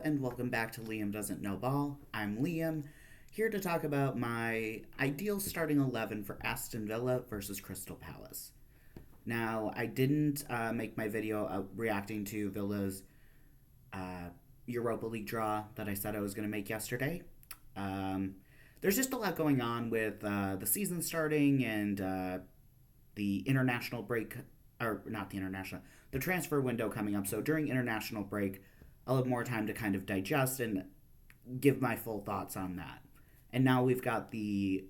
Hello and welcome back to Liam Doesn't Know Ball. I'm Liam, here to talk about my ideal starting 11 for Aston Villa versus Crystal Palace. Now, I didn't make my video reacting to Villa's Europa League draw that I said I was going to make yesterday. Um, there's just a lot going on with the season starting and the international break, or not the international, the transfer window coming up. So during international break, I'll have more time to kind of digest and give my full thoughts on that. And now we've got the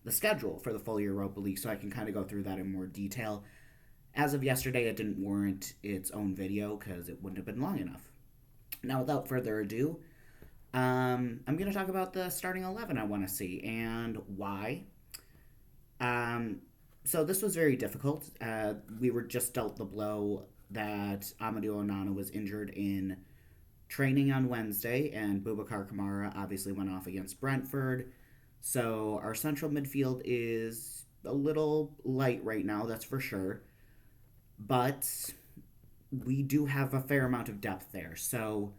schedule for the full Europa League, so I can kind of go through that in more detail. As of yesterday, it didn't warrant its own video because it wouldn't have been long enough. Now, without further ado, I'm going to talk about the starting 11 I want to see and why. So this was very difficult. We were just dealt the blow that Amadou Onana was injured in training on Wednesday, and Boubacar Kamara obviously went off against Brentford. So our central midfield is a little light right now, that's for sure. But we do have a fair amount of depth there. So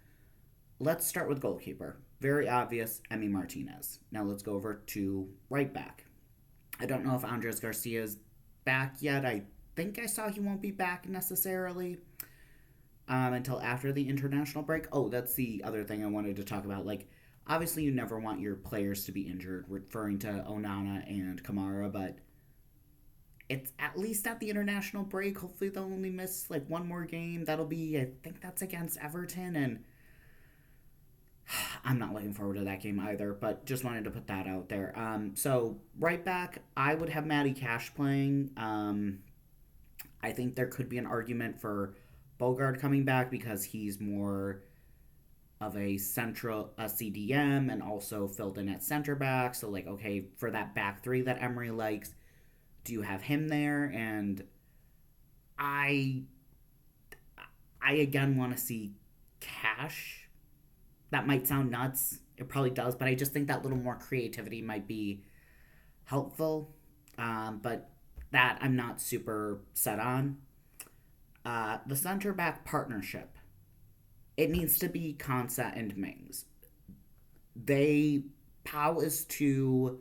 let's start with goalkeeper. Very obvious, Emi Martinez. Now let's go over to right back. I don't know if Andres Garcia is back yet. I think I saw he won't be back necessarily until after the international break. Oh, that's the other thing I wanted to talk about. Like, obviously, you never want your players to be injured, referring to Onana and Kamara, but it's at least at the international break. Hopefully, they'll only miss like one more game. That'll be, I think that's against Everton, and I'm not looking forward to that game either, but just wanted to put that out there. So right back, I would have Matty Cash playing. I think there could be an argument for Bogard coming back because he's more of a CDM and also filled in at center back. So like, okay, for that back three that Emery likes, do you have him there? And I again want to see Cash. That might sound nuts. It probably does, but I just think that little more creativity might be helpful. But that I'm not super set on. The center back partnership. It needs to be Konsa and Mings. Pau is too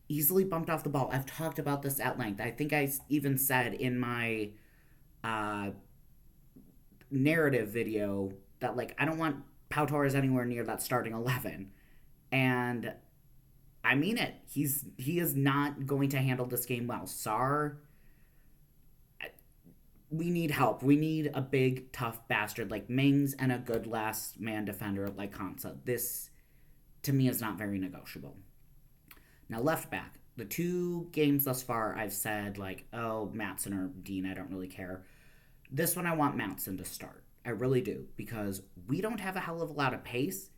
easily bumped off the ball. I've talked about this at length. I think I even said in my narrative video that like I don't want Pau Torres anywhere near that starting 11. And I mean it. He is not going to handle this game well. Sarr, we need help. We need a big, tough bastard like Mings and a good last man defender like Konsa. This, to me, is not very negotiable. Now, left back. The two games thus far, I've said, like, oh, Maatsen or Dean, I don't really care. This one, I want Maatsen to start. I really do, because we don't have a hell of a lot of pace.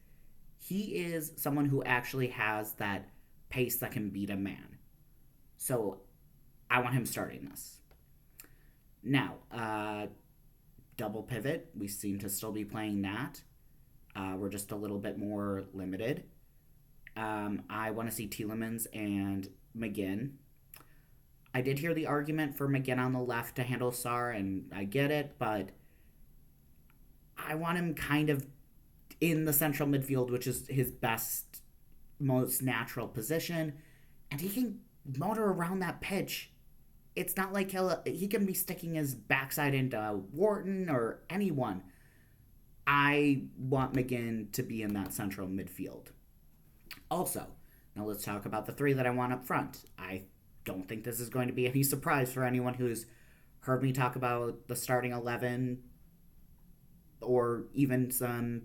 He is someone who actually has that pace that can beat a man. So, I want him starting this. Now, double pivot. We seem to still be playing that. We're just a little bit more limited. I want to see Tielemans and McGinn. I did hear the argument for McGinn on the left to handle Sarr, and I get it, but I want him kind of in the central midfield, which is his best, most natural position, and he can motor around that pitch. It's not like he can be sticking his backside into Wharton or anyone. I want McGinn to be in that central midfield. Also, now let's talk about the three that I want up front. I don't think this is going to be any surprise for anyone who's heard me talk about the starting 11 or even some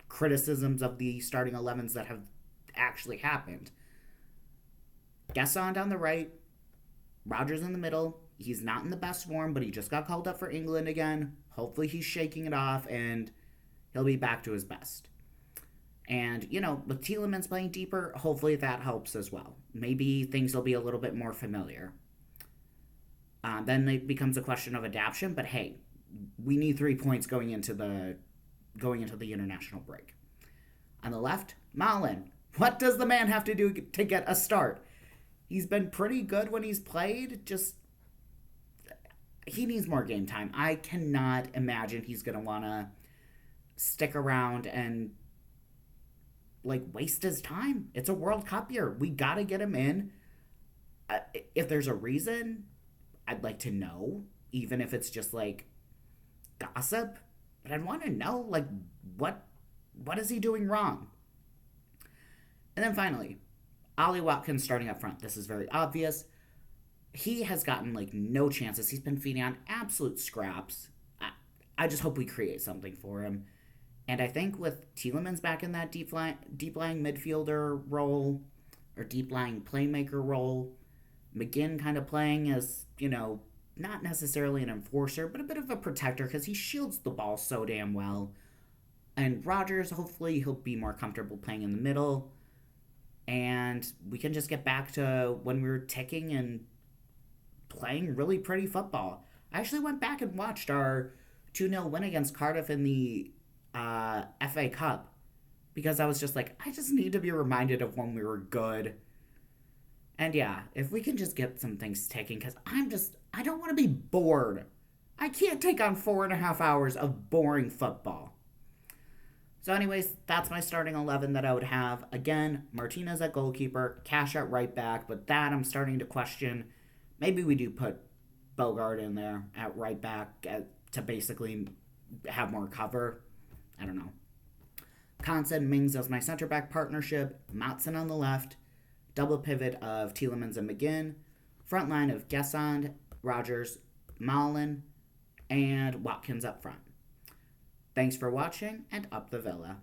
criticisms of the starting 11s that have actually happened. Gasson down the right, Rodgers in the middle. He's not in the best form, but he just got called up for England again. Hopefully he's shaking it off and he'll be back to his best. And, with Tielemans playing deeper, hopefully that helps as well. Maybe things will be a little bit more familiar. Then it becomes a question of adaptation, but hey, we need 3 points going into the international break. On the left, Malen. What does the man have to do to get a start? He's been pretty good when he's played, just he needs more game time. I cannot imagine he's going to want to stick around and like waste his time. It's a World Cup year. We got to get him in. If there's a reason, I'd like to know, even if it's just like gossip. But I'd want to know like what is he doing wrong? And then finally, Ollie Watkins starting up front. This is very obvious. He has gotten like no chances. He's been feeding on absolute scraps. I just hope we create something for him. And I think with Tielemans back in that deep lying midfielder role or deep lying playmaker role, McGinn kind of playing as, not necessarily an enforcer, but a bit of a protector because he shields the ball so damn well. And Rodgers, hopefully, he'll be more comfortable playing in the middle. And we can just get back to when we were ticking and playing really pretty football. I actually went back and watched our 2-0 win against Cardiff in the FA Cup because I was just like, I just need to be reminded of when we were good. And yeah, if we can just get some things ticking, because I don't want to be bored. I can't take on 4.5 hours of boring football. So anyways, that's my starting 11 that I would have. Again, Martinez at goalkeeper, Cash at right back, but that I'm starting to question. Maybe we do put Bogart in there at right back to basically have more cover. I don't know. Konsa and Mings as my center back partnership, Matson on the left, double pivot of Tielemans and McGinn, front line of Gesson, Rodgers, Malen, and Watkins up front. Thanks for watching, and up the Villa.